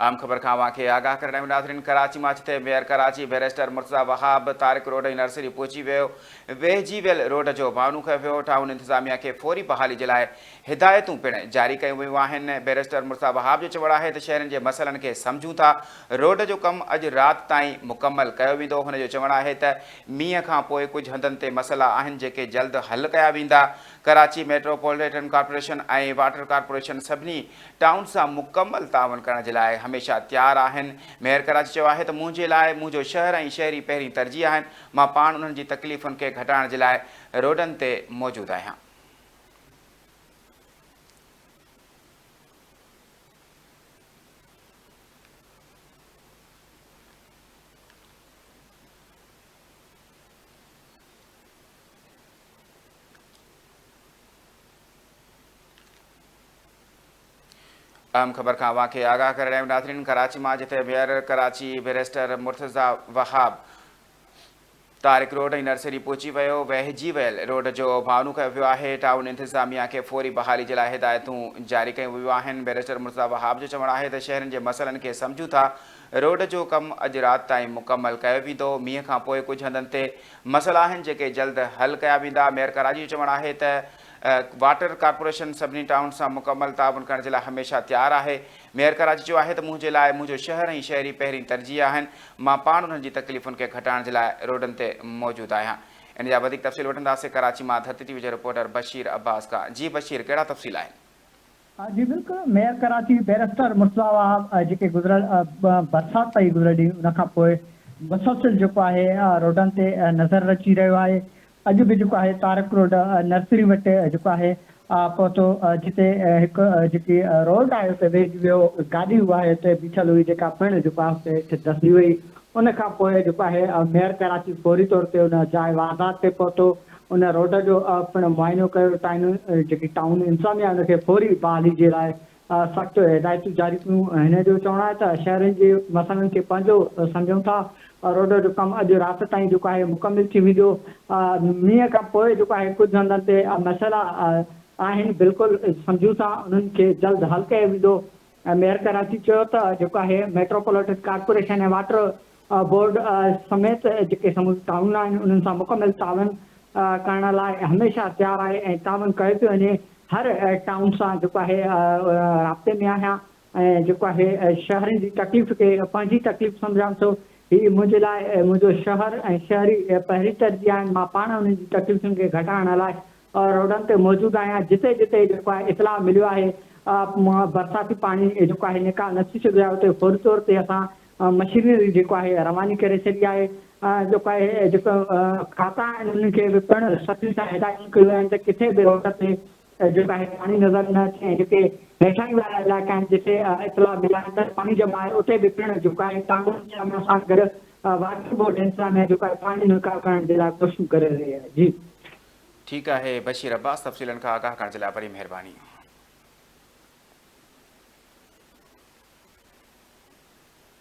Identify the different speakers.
Speaker 1: आम ख़बर खां वाक़े आगाह करण में नाज़रीन कराची मां ते mayor Karachi barrister Murtaza Wahab Tariq road जी नर्सरी पहुची वियो। वेझी वियल रोड जो बहानो कयो वियो। टाउन इंतज़ामिया खे फौरी बहाली जे लाइ हिदायतूं पिणु जारी कयूं वियूं आहिनि। बैरिस्टर मुर्तज़ा वहाब जो चवणु आहे त शहरनि जे मसइलनि खे सम्झूं था। रोड जो कमु अॼु राति ताईं मुकमल कयो वेंदो। हुन जो चवणु आहे त मींहं खां पोइ कुझु हंधनि ते मसइला आहिनि जेके जल्द हल कया वेंदा। कराची मेट्रोपॉलिटन कॉर्पोरेशन ऐं वाटर कॉर्पोरेशन सभिनी टाउन सां मुकमल तावन करण जे लाइ हमेशह तैयार आहिनि। मेयर कराची चयो आहे त मुंहिंजे लाइ मुंहिंजो शहर ऐं शहरी पहिरीं तरजीह आहिनि। मां पाण उन्हनि जी तकलीफ़ुनि खे घटाइण जे लाइ रोडनि ते मौजूदु आहियां। अहम ख़बर खां वाक़े आगाह करे रहिया आहियूं नाज़रीन कराची मां जिते mayor Karachi barrister Murtaza Wahab Tariq road जी नर्सरी पहुची वियो। वहिजी वियल रोड जो बहानो कयो वियो आहे। टाउन इंतज़ामिया खे फौरी बहाली जे लाइ हिदायतूं जारी कयूं वियूं आहिनि। बैरिस्टर मुर्तज़ा वहाब जो चवणु आहे त शहरनि जे मसइलनि खे सम्झूं था। रोड जो कमु अॼु राति ताईं मुकमल कयो वेंदो। मींहं खां पोइ कुझु हंधनि ते मसइला आहिनि जेके जल्द हल कया वेंदा। मेयर कराची जो चवणु आहे त वाटर कॉर्पोरेशन सभिनी टाउन सां मुकमल तावन करण जे लाइ हमेशह तैयारु आहे। मेयर कराची चयो आहे त मुंहिंजे लाइ मुंहिंजो शहर ऐं शहरी पहिरीं तरजीह आहिनि। मां पाण उन्हनि जी तकलीफ़ुनि खे घटाइण जे लाइ रोडनि ते मौजूदु आहियां। इन जा वधीक तफ़सील वठंदासीं कराची मां धरती टीवी जो रिपोर्टर बशीर अब्बास खां। जी बशीर, कहिड़ा तफ़सील आहिनि?
Speaker 2: जी बिल्कुल, मेयर कराची बैरिस्टर मुर्तज़ा वहाब जेके गुज़िरियल बरसाति पई गुज़िरियल ॾींहुं, उनखां पोइ मुसलसिल जेको आहे रोडनि ते नज़र अची रहियो आहे। अॼु बि जेको आहे तारिक रोड नर्सरी वटि जेको आहे पहुतो, जिते हिकु जेकी रोड आहे उते वेझी वियो गाॾी उहा आहे उते बीठल हुई, जेका पिणु जेको आहे उते हेठि धसी वई। उनखां पोइ जेको आहे मेयर कराची फौरी तौर ते उन जाइ वारदात ते पहुतो। उन रोड जो पिणु मुआइनो कयो। जेकी टाउन इंतज़ामिया उनखे फौरी बहाली जे लाइ सख़्तु हिदायतूं जारी कयूं। हिन जो चवणु आहे त शहरनि जे मसइलनि खे पंहिंजो सम्झूं था। रोड जो कमु अॼु राति ताईं जेको आहे मुकमिल थी वेंदो। मींहं खां पोइ जेको आहे कुझु हंधनि ते मसइला आहिनि, बिल्कुलु सम्झूं था, उन्हनि खे जल्द हल कयो वेंदो। मेयर कराची चयो त जेको आहे मेट्रोपॉलिटन कॉर्पोरेशन ऐं वाटर बोर्ड समेत जेके समूरी टाउन आहिनि उन्हनि सां मुकमल तावन करण लाइ हमेशह तैयारु आहे ऐं तावन कयो पियो वञे। हर टाउन सां जेको आहे राब्ते में आहियां ऐं जेको आहे शहरनि जी तकलीफ़ खे पंहिंजी तकलीफ़ सम्झां थो। हीउ मुंहिंजे लाइ मुंहिंजो शहर ऐं शहरी पहिरीं तरजीह आहिनि। मां पाण उन्हनि जी तकलीफ़ुनि खे घटाइण लाइ रोडनि ते मौजूदु आहियां। जिते जिते जेको आहे इतलाह मिलियो आहे बरसाती पाणी जेको आहे निकाल नथी सघियो आहे, उते फौरी तौर ते असां मशीनरी जेको आहे रवानी करे छॾी आहे। जेको आहे जेको खाता आहिनि उन्हनि खे बि पिणु सख़्ती सां हिदायतूं कयूं आहिनि त किथे बि रोड ते जेको आहे पाणी नज़र न अचे। ऐं जेके हेठाणी वारा इलाइक़ा आहिनि जिते इतलाह मिलाए त पाणी जमा आहे, उते बि पिणु जेको आहे टाउन सां गॾु वाटर बोर्ड इंतज़ामिया जेको आहे पाणी निकाल करण जे लाइ कोशिशूं करे रही आहे। जी
Speaker 1: ठीकु आहे बशीर अब्बास, तफ़सीलनि खां आगाह करण जे लाइ वरी महिरबानी।